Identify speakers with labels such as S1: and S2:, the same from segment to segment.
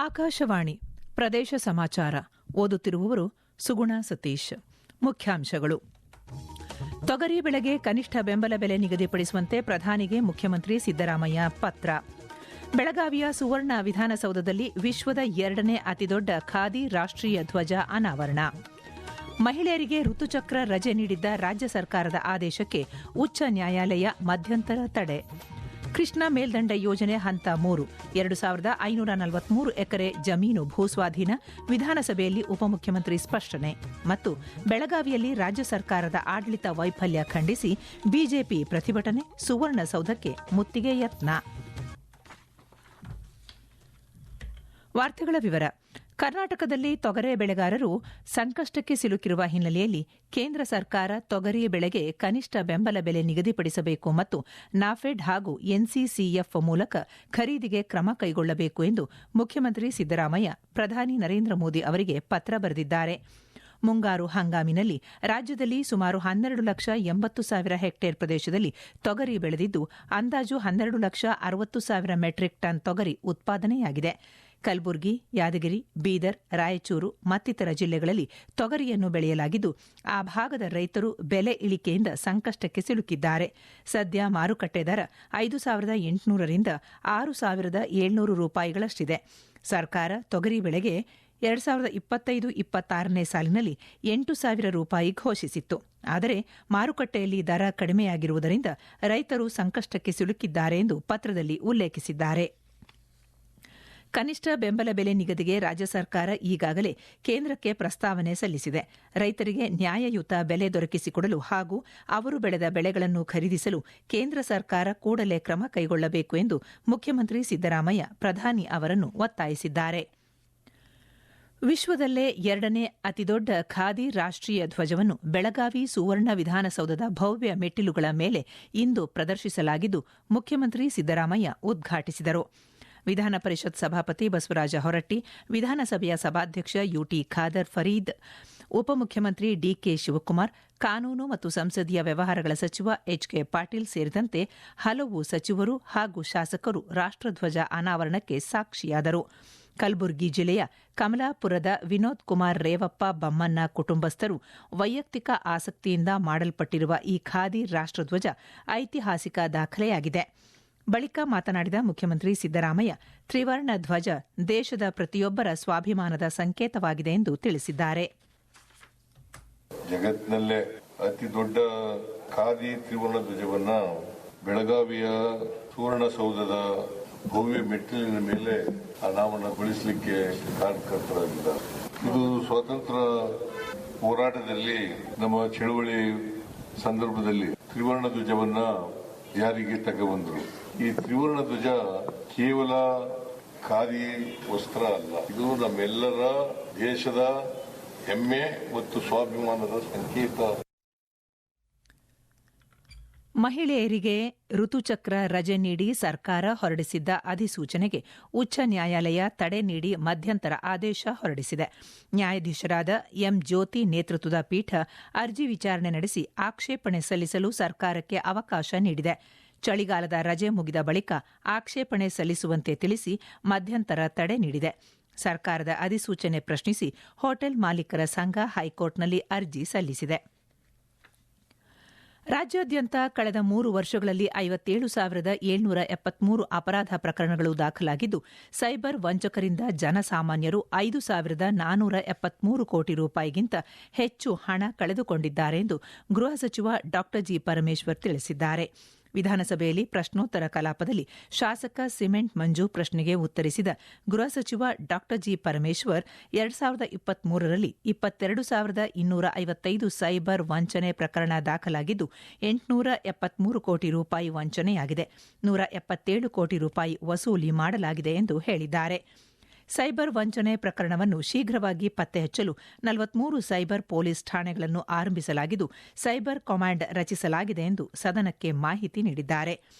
S1: ಆಕಾಶವಾಣಿ ಪ್ರದೇಶ ಸಮಾಚಾರ ಓದುತ್ತಿರುವವರು ಸುಗುಣ ಸತೀಶ್. ಮುಖ್ಯಾಂಶಗಳು: ತೊಗರಿ ಬೆಳೆಗೆ ಕನಿಷ್ಠ ಬೆಂಬಲ ಬೆಲೆ ನಿಗದಿಪಡಿಸುವಂತೆ ಪ್ರಧಾನಿಗೆ ಮುಖ್ಯಮಂತ್ರಿ ಸಿದ್ದರಾಮಯ್ಯ ಪತ್ರ. ಬೆಳಗಾವಿಯ ಸುವರ್ಣ ವಿಧಾನಸೌಧದಲ್ಲಿ ವಿಶ್ವದ 2ನೇ ಅತಿದೊಡ್ಡ ಖಾದಿ ರಾಷ್ಟ್ರೀಯ ಧ್ವಜ ಅನಾವರಣ. ಮಹಿಳೆಯರಿಗೆ ಋತುಚಕ್ರ ರಜೆ ನೀಡಿದ್ದ ರಾಜ್ಯ ಸರ್ಕಾರದ ಆದೇಶಕ್ಕೆ ಉಚ್ಚ ನ್ಯಾಯಾಲಯ ಮಧ್ಯಂತರ ತಡೆ. ಕೃಷ್ಣಾ ಮೇಲ್ದಂಡೆ ಯೋಜನೆ ಹಂತ 3 2543 ಎಕರೆ ಜಮೀನು ಭೂಸ್ವಾಧೀನ, ವಿಧಾನಸಭೆಯಲ್ಲಿ ಉಪಮುಖ್ಯಮಂತ್ರಿ ಸ್ಪಷ್ಟನೆ. ಮತ್ತು ಬೆಳಗಾವಿಯಲ್ಲಿ ರಾಜ್ಯ ಸರ್ಕಾರದ ಆಡಳಿತ ವೈಫಲ್ಯ ಖಂಡಿಸಿ ಬಿಜೆಪಿ ಪ್ರತಿಭಟನೆ, ಸುವರ್ಣಸೌಧಕ್ಕೆ ಮುತ್ತಿಗೆ ಯತ್ನ. ವಾರ್ತೆಗಳ ವಿವರ. ಕರ್ನಾಟಕದಲ್ಲಿ ತೊಗರೆ ಬೆಳೆಗಾರರು ಸಂಕಷ್ಟಕ್ಕೆ ಸಿಲುಕಿರುವ ಹಿನ್ನೆಲೆಯಲ್ಲಿ ಕೇಂದ್ರ ಸರ್ಕಾರ ತೊಗರಿ ಬೆಳೆಗೆ ಕನಿಷ್ಠ ಬೆಂಬಲ ಬೆಲೆ ನಿಗದಿಪಡಿಸಬೇಕು ಮತ್ತು ನಾಫೆಡ್ ಹಾಗೂ ಎನ್ಸಿಸಿಎಫ್ ಮೂಲಕ ಖರೀದಿಗೆ ಕ್ರಮ ಕೈಗೊಳ್ಳಬೇಕು ಎಂದು ಮುಖ್ಯಮಂತ್ರಿ ಸಿದ್ದರಾಮಯ್ಯ ಪ್ರಧಾನಿ ನರೇಂದ್ರ ಮೋದಿ ಅವರಿಗೆ ಪತ್ರ ಬರೆದಿದ್ದಾರೆ. ಮುಂಗಾರು ಹಂಗಾಮಿನಲ್ಲಿ ರಾಜ್ಯದಲ್ಲಿ ಸುಮಾರು 12,80,000 ಹೆಕ್ಟೇರ್ ಪ್ರದೇಶದಲ್ಲಿ ತೊಗರಿ ಬೆಳೆದಿದ್ದು, ಅಂದಾಜು 12,60,000 ಮೆಟ್ರಿಕ್ ಟನ್ ತೊಗರಿ ಉತ್ಪಾದನೆಯಾಗಿದೆ. ಕಲಬುರಗಿ, ಯಾದಗಿರಿ, ಬೀದರ್, ರಾಯಚೂರು ಮತ್ತಿತರ ಜಿಲ್ಲೆಗಳಲ್ಲಿ ತೊಗರಿಯನ್ನು ಬೆಳೆಯಲಾಗಿದ್ದು, ಆ ಭಾಗದ ರೈತರು ಬೆಲೆ ಇಳಿಕೆಯಿಂದ ಸಂಕಷ್ಟಕ್ಕೆ ಸಿಲುಕಿದ್ದಾರೆ. ಸದ್ಯ ಮಾರುಕಟ್ಟೆ ದರ 5,800 ರಿಂದ 6,700 ರೂಪಾಯಿಗಳಷ್ಟಿದೆ. ಸರ್ಕಾರ ತೊಗರಿ ಬೆಳೆಗೆ 2025-26ನೇ ಸಾಲಿನಲ್ಲಿ 8,000 ರೂಪಾಯಿ ಘೋಷಿಸಿತ್ತು. ಆದರೆ ಮಾರುಕಟ್ಟೆಯಲ್ಲಿ ದರ ಕಡಿಮೆಯಾಗಿರುವುದರಿಂದ ರೈತರು ಸಂಕಷ್ಟಕ್ಕೆ ಸಿಲುಕಿದ್ದಾರೆ ಎಂದು ಪತ್ರದಲ್ಲಿ ಉಲ್ಲೇಖಿಸಿದ್ದಾರೆ. ಕನಿಷ್ಠ ಬೆಂಬಲ ಬೆಲೆ ನಿಗದಿಗೆ ರಾಜ್ಯ ಸರ್ಕಾರ ಈಗಾಗಲೇ ಕೇಂದ್ರಕ್ಕೆ ಪ್ರಸ್ತಾವನೆ ಸಲ್ಲಿಸಿದೆ. ರೈತರಿಗೆ ನ್ಯಾಯಯುತ ಬೆಲೆ ದೊರಕಿಸಿಕೊಡಲು ಹಾಗೂ ಅವರು ಬೆಳೆದ ಬೆಳೆಗಳನ್ನು ಖರೀದಿಸಲು ಕೇಂದ್ರ ಸರ್ಕಾರ ಕೂಡಲೇ ಕ್ರಮ ಕೈಗೊಳ್ಳಬೇಕು ಎಂದು ಮುಖ್ಯಮಂತ್ರಿ ಸಿದ್ದರಾಮಯ್ಯ ಪ್ರಧಾನಿ ಅವರನ್ನು ಒತ್ತಾಯಿಸಿದ್ದಾರೆ. ವಿಶ್ವದಲ್ಲೇ 2ನೇ ಅತಿದೊಡ್ಡ ಖಾದಿ ರಾಷ್ಟ್ರೀಯ ಧ್ವಜವನ್ನು ಬೆಳಗಾವಿ ಸುವರ್ಣ ವಿಧಾನಸೌಧದ ಭವ್ಯ ಮೆಟ್ಟಿಲುಗಳ ಮೇಲೆ ಇಂದು ಪ್ರದರ್ಶಿಸಲಾಗಿದ್ದು, ಮುಖ್ಯಮಂತ್ರಿ ಸಿದ್ದರಾಮಯ್ಯ ಉದ್ಘಾಟಿಸಿದರು. ವಿಧಾನ ಪರಿಷತ್ ಸಭಾಪತಿ ಬಸವರಾಜ ಹೊರಟ್ಟಿ, ವಿಧಾನಸಭೆಯ ಸಭಾಧ್ಯಕ್ಷ ಯುಟಿ ಖಾದರ್ ಫರೀದ್, ಉಪಮುಖ್ಯಮಂತ್ರಿ ಡಿಕೆ ಶಿವಕುಮಾರ್, ಕಾನೂನು ಮತ್ತು ಸಂಸದೀಯ ವ್ಯವಹಾರಗಳ ಸಚಿವ ಎಚ್ಕೆ ಪಾಟೀಲ್ ಸೇರಿದಂತೆ ಹಲವು ಸಚಿವರು ಹಾಗೂ ಶಾಸಕರು ರಾಷ್ಟ್ರಧ್ವಜ ಅನಾವರಣಕ್ಕೆ ಸಾಕ್ಷಿಯಾದರು. ಕಲಬುರಗಿ ಜಿಲ್ಲೆಯ ಕಮಲಾಪುರದ ವಿನೋದ್ ಕುಮಾರ್ ರೇವಪ್ಪ ಬಮ್ಮನ್ನ ಕುಟುಂಬಸ್ಥರು ವೈಯಕ್ತಿಕ ಆಸಕ್ತಿಯಿಂದ ಮಾಡಲ್ಪಟ್ಟಿರುವ ಈ ಖಾದಿ ರಾಷ್ಟ್ರಧ್ವಜ ಐತಿಹಾಸಿಕ ದಾಖಲೆಯಾಗಿದೆ. ಬಳಿಕ ಮಾತನಾಡಿದ ಮುಖ್ಯಮಂತ್ರಿ ಸಿದ್ದರಾಮಯ್ಯ, ತ್ರಿವರ್ಣ ಧ್ವಜ ದೇಶದ ಪ್ರತಿಯೊಬ್ಬರ ಸ್ವಾಭಿಮಾನದ ಸಂಕೇತವಾಗಿದೆ ಎಂದು ತಿಳಿಸಿದ್ದಾರೆ.
S2: ಜಗತ್ತಿನಲ್ಲೇ ಅತಿ ದೊಡ್ಡ ಖಾದಿ ತ್ರಿವರ್ಣ ಧ್ವಜವನ್ನ ಬೆಳಗಾವಿಯ ಸುವರ್ಣಸೌಧದ ಭವ್ಯ ಮೆಟ್ಟಿಲಿನ ಮೇಲೆ ಅನಾವರಣಗೊಳಿಸಲಿಕ್ಕೆ ಕಾರಣಕರ್ತರಾಗಿದ್ದಾರೆ. ಇದು ಸ್ವಾತಂತ್ರ್ಯ ಹೋರಾಟದಲ್ಲಿ ನಮ್ಮ ಚಳವಳಿ ಸಂದರ್ಭದಲ್ಲಿ ತ್ರಿವರ್ಣ ಧ್ವಜವನ್ನ ಜಾರಿಗೆ ತಗೊಂಡ್ಬಂದರು. ಈ ತ್ರಿವರ್ಣ ಧ್ವಜ ಕೇವಲ ಖಾದಿ ವಸ್ತ್ರ ಅಲ್ಲ, ಇದು ನಮ್ಮೆಲ್ಲರ ದೇಶದ ಹೆಮ್ಮೆ ಮತ್ತು ಸ್ವಾಭಿಮಾನದ ಸಂಕೇತ.
S1: ಮಹಿಳೆಯರಿಗೆ ಋತುಚಕ್ರ ರಜೆ ನೀಡಿ ಸರ್ಕಾರ ಹೊರಡಿಸಿದ್ದ ಅಧಿಸೂಚನೆಗೆ ಉಚ್ಚ ನ್ಯಾಯಾಲಯ ತಡೆ ನೀಡಿ ಮಧ್ಯಂತರ ಆದೇಶ ಹೊರಡಿಸಿದೆ. ನ್ಯಾಯಾಧೀಶರಾದ ಎಂ ಜ್ಯೋತಿ ನೇತೃತ್ವದ ಪೀಠ ಅರ್ಜಿ ವಿಚಾರಣೆ ನಡೆಸಿ ಆಕ್ಷೇಪಣೆ ಸಲ್ಲಿಸಲು ಸರ್ಕಾರಕ್ಕೆ ಅವಕಾಶ ನೀಡಿದೆ. ಚಳಿಗಾಲದ ರಜೆ ಮುಗಿದ ಬಳಿಕ ಆಕ್ಷೇಪಣೆ ಸಲ್ಲಿಸುವಂತೆ ತಿಳಿಸಿ ಮಧ್ಯಂತರ ತಡೆ ನೀಡಿದೆ. ಸರ್ಕಾರದ ಅಧಿಸೂಚನೆ ಪ್ರಶ್ನಿಸಿ ಹೋಟೆಲ್ ಮಾಲೀಕರ ಸಂಘ ಹೈಕೋರ್ಟ್ನಲ್ಲಿ ಅರ್ಜಿ ಸಲ್ಲಿಸಿದೆ. ರಾಜ್ಯಾದ್ಯಂತ ಕಳೆದ 3 ವರ್ಷಗಳಲ್ಲಿ 57,773 ಅಪರಾಧ ಪ್ರಕರಣಗಳು ದಾಖಲಾಗಿದ್ದು, ಸೈಬರ್ ವಂಚಕರಿಂದ ಜನಸಾಮಾನ್ಯರು 5,473 ಕೋಟಿ ರೂಪಾಯಿಗಿಂತ ಹೆಚ್ಚು ಹಣ ಕಳೆದುಕೊಂಡಿದ್ದಾರೆ ಎಂದು ಗೃಹ ಸಚಿವ ಡಾ ಜಿ ಪರಮೇಶ್ವರ್ ತಿಳಿಸಿದ್ದಾರೆ. ವಿಧಾನಸಭೆಯಲ್ಲಿ ಪ್ರಶ್ನೋತ್ತರ ಕಲಾಪದಲ್ಲಿ ಶಾಸಕ ಸಿಮೆಂಟ್ ಮಂಜು ಪ್ರಶ್ನೆಗೆ ಉತ್ತರಿಸಿದ ಗೃಹ ಸಚಿವ ಡಾ ಜಿ ಪರಮೇಶ್ವರ್, 2023ರಲ್ಲಿ 22,255 ಸೈಬರ್ ವಂಚನೆ ಪ್ರಕರಣ ದಾಖಲಾಗಿದ್ದು, 873 ಕೋಟಿ ರೂಪಾಯಿ ವಂಚನೆಯಾಗಿದೆ, 177 ಕೋಟಿ ರೂಪಾಯಿ ವಸೂಲಿ ಮಾಡಲಾಗಿದೆ ಎಂದು ಹೇಳಿದ್ದಾರೆ. ಸೈಬರ್ ವಂಚನೆ ಪ್ರಕರಣವನ್ನು ಶೀಘ್ರವಾಗಿ ಪತ್ತೆ ಹಚ್ಚಲು 43 ಸೈಬರ್ ಪೊಲೀಸ್ ಠಾಣೆಗಳನ್ನು ಆರಂಭಿಸಲಾಗಿದ್ದು, ಸೈಬರ್ ಕಮಾಂಡ್ ರಚಿಸಲಾಗಿದೆ ಎಂದು ಸದನಕ್ಕೆ ಮಾಹಿತಿ ನೀಡಿದ್ದಾರೆ.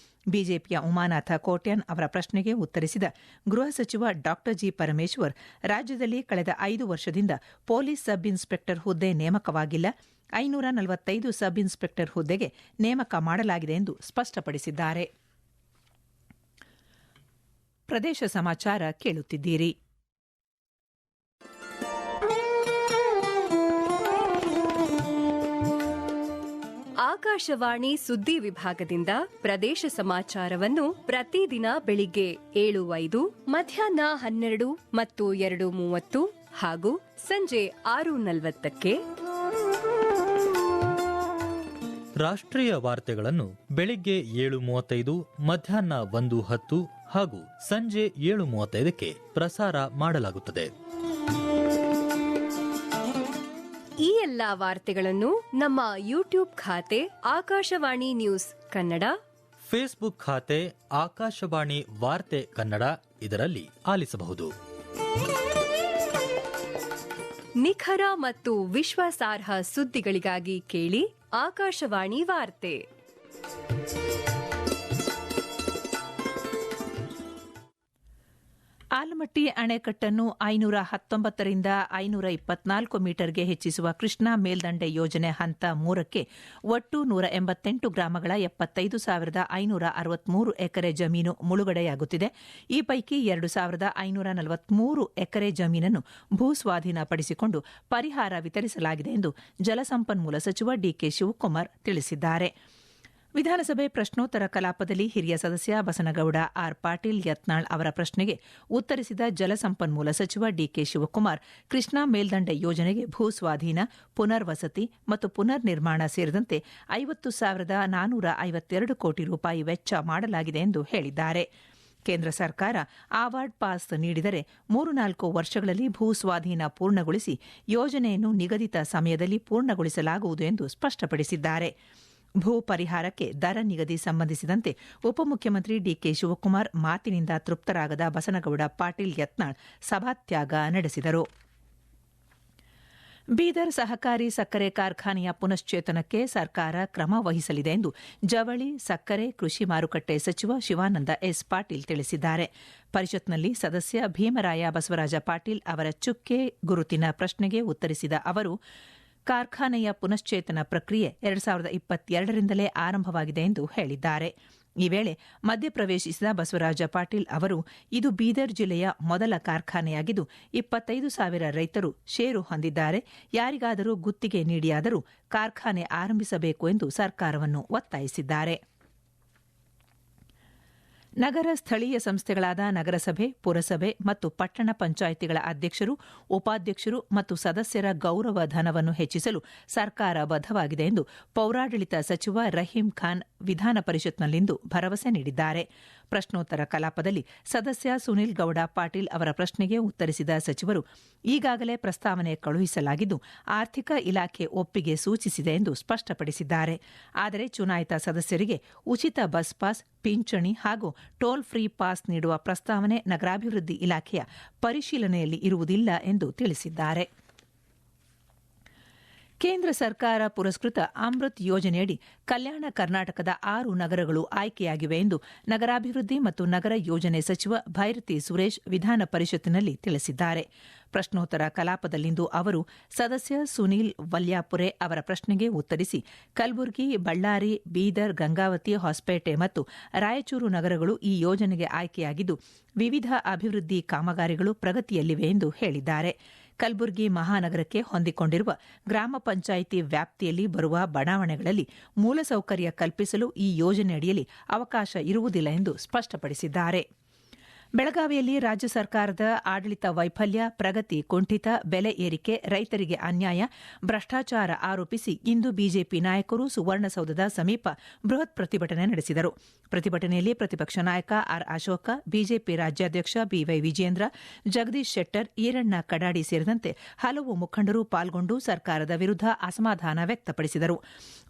S1: ಬಿಜೆಪಿಯ ಉಮಾನಾಥ ಕೋಟ್ಯಾನ್ ಅವರ ಪ್ರಶ್ನೆಗೆ ಉತ್ತರಿಸಿದ ಗೃಹ ಸಚಿವ ಡಾ ಜಿ ಪರಮೇಶ್ವರ್, ರಾಜ್ಯದಲ್ಲಿ ಕಳೆದ 5 ವರ್ಷದಿಂದ ಪೊಲೀಸ್ ಸಬ್ ಇನ್ಸ್ಪೆಕ್ಟರ್ ಹುದ್ದೆ ನೇಮಕವಾಗಿಲ್ಲ, 545 ಸಬ್ ಇನ್ಸ್ಪೆಕ್ಟರ್ ಹುದ್ದೆಗೆ ನೇಮಕ ಮಾಡಲಾಗಿದೆ ಎಂದು ಸ್ಪಷ್ಟಪಡಿಸಿದ್ದಾರೆ. ಪ್ರದೇಶ ಸಮಾಚಾರ ಕೇಳುತ್ತಿದ್ದೀರಿ.
S3: ಆಕಾಶವಾಣಿ ಸುದ್ದಿ ವಿಭಾಗದಿಂದ ಪ್ರದೇಶ ಸಮಾಚಾರವನ್ನು ಪ್ರತಿದಿನ ಬೆಳಿಗ್ಗೆ 7:05, ಮಧ್ಯಾಹ್ನ 12 ಮತ್ತು 2:30 ಹಾಗೂ ಸಂಜೆ 6:40ಕ್ಕೆ.
S4: ರಾಷ್ಟ್ರೀಯ ವಾರ್ತೆಗಳನ್ನು ಬೆಳಿಗ್ಗೆ 7:35, ಮಧ್ಯಾಹ್ನ 1:10 ಹಾಗೂ ಸಂಜೆ 7:35ಕ್ಕೆ ಪ್ರಸಾರ ಮಾಡಲಾಗುತ್ತದೆ.
S3: ಈ ಎಲ್ಲಾ ವಾರ್ತೆಗಳನ್ನು ನಮ್ಮ ಯೂಟ್ಯೂಬ್ ಖಾತೆ ಆಕಾಶವಾಣಿ ನ್ಯೂಸ್ ಕನ್ನಡ,
S4: ಫೇಸ್ಬುಕ್ ಖಾತೆ ಆಕಾಶವಾಣಿ ವಾರ್ತೆ ಕನ್ನಡ ಇದರಲ್ಲಿ ಆಲಿಸಬಹುದು.
S3: ನಿಖರ ಮತ್ತು ವಿಶ್ವಾಸಾರ್ಹ ಸುದ್ದಿಗಳಿಗಾಗಿ ಕೇಳಿ ಆಕಾಶವಾಣಿ ವಾರ್ತೆ.
S1: ಆಲಮಟ್ಟಿ ಅಣೆಕಟ್ಟನ್ನು 519ರಿಂದ 524 ಮೀಟರ್ಗೆ ಹೆಚ್ಚಿಸುವ ಕೃಷ್ಣಾ ಮೇಲ್ದಂಡೆ ಯೋಜನೆ ಹಂತ 3ಕ್ಕೆ ಒಟ್ಟು 188 ಗ್ರಾಮಗಳ 75,563 ಎಕರೆ ಜಮೀನು ಮುಳುಗಡೆಯಾಗುತ್ತಿದೆ. ಈ ಪೈಕಿ 2,543 ಎಕರೆ ಜಮೀನನ್ನು ಭೂಸ್ವಾಧೀನಪಡಿಸಿಕೊಂಡು ಪರಿಹಾರ ವಿತರಿಸಲಾಗಿದೆ ಎಂದು ಜಲಸಂಪನ್ಮೂಲ ಸಚಿವ ಡಿಕೆ ಶಿವಕುಮಾರ್ ತಿಳಿಸಿದ್ದಾರೆ. ವಿಧಾನಸಭೆ ಪ್ರಶ್ನೋತ್ತರ ಕಲಾಪದಲ್ಲಿ ಹಿರಿಯ ಸದಸ್ಯ ಬಸನಗೌಡ ಆರ್ ಪಾಟೀಲ್ ಯತ್ನಾಳ್ ಅವರ ಪ್ರಶ್ನೆಗೆ ಉತ್ತರಿಸಿದ ಜಲಸಂಪನ್ಮೂಲ ಸಚಿವ ಡಿಕೆ ಶಿವಕುಮಾರ್, ಕೃಷ್ಣಾ ಮೇಲ್ದಂಡೆ ಯೋಜನೆಗೆ ಭೂಸ್ವಾಧೀನ, ಪುನರ್ವಸತಿ ಮತ್ತು ಪುನರ್ ನಿರ್ಮಾಣ ಸೇರಿದಂತೆ 50,452 ಕೋಟಿ ರೂಪಾಯಿ ವೆಚ್ಚ ಮಾಡಲಾಗಿದೆ ಎಂದು ಹೇಳಿದ್ದಾರೆ. ಕೇಂದ್ರ ಸರ್ಕಾರ ಅವಾರ್ಡ್ ಪಾಸ್ ನೀಡಿದರೆ 3-4 ವರ್ಷಗಳಲ್ಲಿ ಭೂಸ್ವಾಧೀನ ಪೂರ್ಣಗೊಳಿಸಿ ಯೋಜನೆಯನ್ನು ನಿಗದಿತ ಸಮಯದಲ್ಲಿ ಪೂರ್ಣಗೊಳಿಸಲಾಗುವುದು ಎಂದು ಸ್ಪಷ್ಟಪಡಿಸಿದ್ದಾರೆ. ಭೂ ಪರಿಹಾರಕ್ಕೆ ದರ ನಿಗದಿ ಸಂಬಂಧಿಸಿದಂತೆ ಉಪಮುಖ್ಯಮಂತ್ರಿ ಡಿಕೆ ಶಿವಕುಮಾರ್ ಮಾತಿನಿಂದ ತೃಪ್ತರಾಗದ ಬಸನಗೌಡ ಪಾಟೀಲ್ ಯತ್ನಾಳ್ ಸಭಾತ್ಯಾಗ ನಡೆಸಿದರು. ಬೀದರ್ ಸಹಕಾರಿ ಸಕ್ಕರೆ ಕಾರ್ಖಾನೆಯ ಪುನಶ್ಚೇತನಕ್ಕೆ ಸರ್ಕಾರ ಕ್ರಮ ವಹಿಸಲಿದೆ ಎಂದು ಜವಳಿ, ಸಕ್ಕರೆ, ಕೃಷಿ ಮಾರುಕಟ್ಟೆ ಸಚಿವ ಶಿವಾನಂದ ಎಸ್ ಪಾಟೀಲ್ ತಿಳಿಸಿದ್ದಾರೆ. ಪರಿಷತ್ನಲ್ಲಿ ಸದಸ್ಯ ಭೀಮರಾಯ ಬಸವರಾಜ ಪಾಟೀಲ್ ಅವರ ಚುಕ್ಕೆ ಗುರುತಿನ ಪ್ರಶ್ನೆಗೆ ಉತ್ತರಿಸಿದ ಅವರು, ಕಾರ್ಖಾನೆಯ ಪುನಶ್ಚೇತನ ಪ್ರಕ್ರಿಯೆ 2022ರಿಂದಲೇ ಆರಂಭವಾಗಿದೆ ಎಂದು ಹೇಳಿದ್ದಾರೆ. ಈ ವೇಳೆ ಮಧ್ಯಪ್ರವೇಶಿಸಿದ ಬಸವರಾಜ ಪಾಟೀಲ್ ಅವರು, ಇದು ಬೀದರ್ ಜಿಲ್ಲೆಯ ಮೊದಲ ಕಾರ್ಖಾನೆಯಾಗಿದ್ದು 25,000 ರೈತರು ಷೇರು ಹೊಂದಿದ್ದಾರೆ. ಯಾರಿಗಾದರೂ ಗುತ್ತಿಗೆ ನೀಡಿಯಾದರೂ ಕಾರ್ಖಾನೆ ಆರಂಭಿಸಬೇಕು ಎಂದು ಸರ್ಕಾರವನ್ನು ಒತ್ತಾಯಿಸಿದ್ದಾರೆ. ನಗರ ಸ್ಥಳೀಯ ಸಂಸ್ಥೆಗಳಾದ ನಗರಸಭೆ, ಪುರಸಭೆ ಮತ್ತು ಪಟ್ಟಣ ಪಂಚಾಯಿತಿಗಳ ಅಧ್ಯಕ್ಷರು, ಉಪಾಧ್ಯಕ್ಷರು ಮತ್ತು ಸದಸ್ಯರ ಗೌರವ ಧನವನ್ನು ಹೆಚ್ಚಿಸಲು ಸರ್ಕಾರ ಬದ್ಧವಾಗಿದೆ ಎಂದು ಪೌರಾಡಳಿತ ಸಚಿವ ರಹೀಂ ಖಾನ್ ವಿಧಾನ ಪರಿಷತ್ನಲ್ಲಿಂದು ಭರವಸೆ ನೀಡಿದ್ದಾರೆ. ಪ್ರಶ್ನೋತ್ತರ ಕಲಾಪದಲ್ಲಿ ಸದಸ್ಯ ಸುನಿಲ್ ಗೌಡ ಪಾಟೀಲ್ ಅವರ ಪ್ರಶ್ನೆಗೆ ಉತ್ತರಿಸಿದ ಸಚಿವರು, ಈಗಾಗಲೇ ಪ್ರಸ್ತಾವನೆ ಕಳುಹಿಸಲಾಗಿದ್ದು ಆರ್ಥಿಕ ಇಲಾಖೆ ಒಪ್ಪಿಗೆ ಸೂಚಿಸಿದೆ ಎಂದು ಸ್ಪಷ್ಟಪಡಿಸಿದ್ದಾರೆ. ಆದರೆ ಚುನಾಯಿತ ಸದಸ್ಯರಿಗೆ ಉಚಿತ ಬಸ್ ಪಾಸ್, ಪಿಂಚಣಿ ಹಾಗೂ ಟೋಲ್ ಫ್ರೀ ಪಾಸ್ ನೀಡುವ ಪ್ರಸ್ತಾವನೆ ನಗರಾಭಿವೃದ್ಧಿ ಇಲಾಖೆಯ ಪರಿಶೀಲನೆಯಲ್ಲಿ ಇರುವುದಿಲ್ಲ ಎಂದು ತಿಳಿಸಿದ್ದಾರೆ. ಕೇಂದ್ರ ಸರ್ಕಾರ ಪುರಸ್ಕೃತ ಅಮೃತ್ ಯೋಜನೆಯಡಿ ಕಲ್ಯಾಣ ಕರ್ನಾಟಕದ 6 ನಗರಗಳು ಆಯ್ಕೆಯಾಗಿವೆ ಎಂದು ನಗರಾಭಿವೃದ್ಧಿ ಮತ್ತು ನಗರ ಯೋಜನೆ ಸಚಿವ ಭೈರತಿ ಸುರೇಶ್ ವಿಧಾನ ಪರಿಷತ್ತಿನಲ್ಲಿ ತಿಳಿಸಿದ್ದಾರೆ. ಪ್ರಶ್ನೋತ್ತರ ಕಲಾಪದಲ್ಲಿಂದು ಅವರು ಸದಸ್ಯ ಸುನೀಲ್ ವಲ್ಯಾಪುರೆ ಅವರ ಪ್ರಶ್ನೆಗೆ ಉತ್ತರಿಸಿ, ಕಲಬುರಗಿ, ಬಳ್ಳಾರಿ, ಬೀದರ್, ಗಂಗಾವತಿ, ಹೊಸಪೇಟೆ ಮತ್ತು ರಾಯಚೂರು ನಗರಗಳು ಈ ಯೋಜನೆಗೆ ಆಯ್ಕೆಯಾಗಿದ್ದು ವಿವಿಧ ಅಭಿವೃದ್ಧಿ ಕಾಮಗಾರಿಗಳು ಪ್ರಗತಿಯಲ್ಲಿವೆ ಎಂದು ಹೇಳಿದ್ದಾರೆ. ಕಲಬುರಗಿ ಮಹಾನಗರಕ್ಕೆ ಹೊಂದಿಕೊಂಡಿರುವ ಗ್ರಾಮ ಪಂಚಾಯಿತಿ ವ್ಯಾಪ್ತಿಯಲ್ಲಿ ಬರುವ ಬಡಾವಣೆಗಳಲ್ಲಿ ಮೂಲಸೌಕರ್ಯ ಕಲ್ಪಿಸಲು ಈ ಯೋಜನೆಯಡಿಯಲ್ಲಿ ಅವಕಾಶ ಇರುವುದಿಲ್ಲ ಎಂದು ಸ್ಪಷ್ಟಪಡಿಸಿದ್ದಾರೆ. ಬೆಳಗಾವಿಯಲ್ಲಿ ರಾಜ್ಯ ಸರ್ಕಾರದ ಆಡಳಿತ ವೈಫಲ್ಯ, ಪ್ರಗತಿ ಕುಂಠಿತ, ಬೆಲೆ ಏರಿಕೆ, ರೈತರಿಗೆ ಅನ್ಯಾಯ, ಭ್ರಷ್ಟಾಚಾರ ಆರೋಪಿಸಿ ಇಂದು ಬಿಜೆಪಿ ನಾಯಕರು ಸುವರ್ಣಸೌಧದ ಸಮೀಪ ಬೃಹತ್ ಪ್ರತಿಭಟನೆ ನಡೆಸಿದರು. ಪ್ರತಿಭಟನೆಯಲ್ಲಿ ಪ್ರತಿಪಕ್ಷ ನಾಯಕ ಆರ್ ಅಶೋಕ, ಬಿಜೆಪಿ ರಾಜ್ಯಾಧ್ಯಕ್ಷ ಬಿವೈ ವಿಜೇಂದ್ರ, ಜಗದೀಶ್ ಶೆಟ್ಟರ್, ಈರಣ್ಣ ಕಡಾಡಿ ಸೇರಿದಂತೆ ಹಲವು ಮುಖಂಡರು ಪಾಲ್ಗೊಂಡು ಸರ್ಕಾರದ ವಿರುದ್ಧ ಅಸಮಾಧಾನ ವ್ಯಕ್ತಪಡಿಸಿದರು.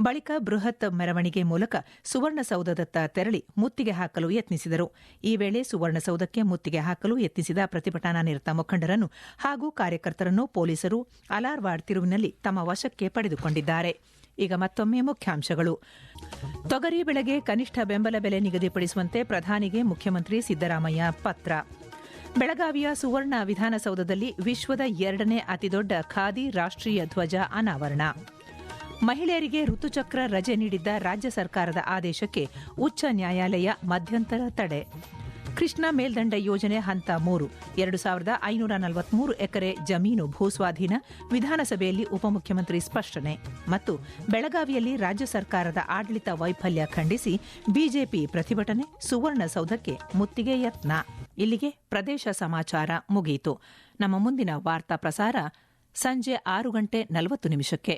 S1: ಬಳಿಕ ಬೃಹತ್ ಮೆರವಣಿಗೆ ಮೂಲಕ ಸುವರ್ಣಸೌಧದತ್ತ ತೆರಳಿ ಮುತ್ತಿಗೆ ಹಾಕಲು ಯತ್ನಿಸಿದರು. ಈ ವೇಳೆ ಸುವರ್ಣಸೌಧ ಮುತ್ತಿಗೆ ಹಾಕಲು ಯತ್ನಿಸಿದ ಪ್ರತಿಭಟನಾ ನಿರತ ಮುಖಂಡರನ್ನು ಹಾಗೂ ಕಾರ್ಯಕರ್ತರನ್ನು ಪೊಲೀಸರು ಅಲಾರ್ವಾಡ್ ತಿರುವಿನಲ್ಲಿ ತಮ್ಮ ವಶಕ್ಕೆ ಪಡೆದುಕೊಂಡಿದ್ದಾರೆ. ಈಗ ಮತ್ತೊಮ್ಮೆ ಮುಖ್ಯಾಂಶಗಳು. ತೊಗರಿ ಬೆಳೆಗೆ ಕನಿಷ್ಠ ಬೆಂಬಲ ಬೆಲೆ ನಿಗದಿಪಡಿಸುವಂತೆ ಪ್ರಧಾನಿಗೆ ಮುಖ್ಯಮಂತ್ರಿ ಸಿದ್ದರಾಮಯ್ಯ ಪತ್ರ. ಬೆಳಗಾವಿಯ ಸುವರ್ಣ ವಿಧಾನಸೌಧದಲ್ಲಿ ವಿಶ್ವದ 2ನೇ ಅತಿದೊಡ್ಡ ಖಾದಿ ರಾಷ್ಟ್ರೀಯ ಧ್ವಜ ಅನಾವರಣ. ಮಹಿಳೆಯರಿಗೆ ಋತುಚಕ್ರ ರಜೆ ನೀಡಿದ್ದ ರಾಜ್ಯ ಸರ್ಕಾರದ ಆದೇಶಕ್ಕೆ ಉಚ್ಚ ನ್ಯಾಯಾಲಯ ಮಧ್ಯಂತರ ತಡೆ. ಕೃಷ್ಣಾ ಮೇಲ್ದಂಡೆ ಯೋಜನೆ ಹಂತ 3 2543 ಎಕರೆ ಜಮೀನು ಭೂಸ್ವಾಧೀನ, ವಿಧಾನಸಭೆಯಲ್ಲಿ ಉಪಮುಖ್ಯಮಂತ್ರಿ ಸ್ಪಷ್ಟನೆ. ಮತ್ತು ಬೆಳಗಾವಿಯಲ್ಲಿ ರಾಜ್ಯ ಸರ್ಕಾರದ ಆಡಳಿತ ವೈಫಲ್ಯ ಖಂಡಿಸಿ ಬಿಜೆಪಿ ಪ್ರತಿಭಟನೆ, ಸುವರ್ಣಸೌಧಕ್ಕೆ ಮುತ್ತಿಗೆ ಯತ್ನ. ಇಲ್ಲಿಗೆ ಪ್ರದೇಶ ಸಮಾಚಾರ ಮುಗಿಯಿತು. ನಮ್ಮ ಮುಂದಿನ ವಾರ್ತಾ ಪ್ರಸಾರ ಸಂಜೆ 6:40 ನಿಮಿಷಕ್ಕೆ.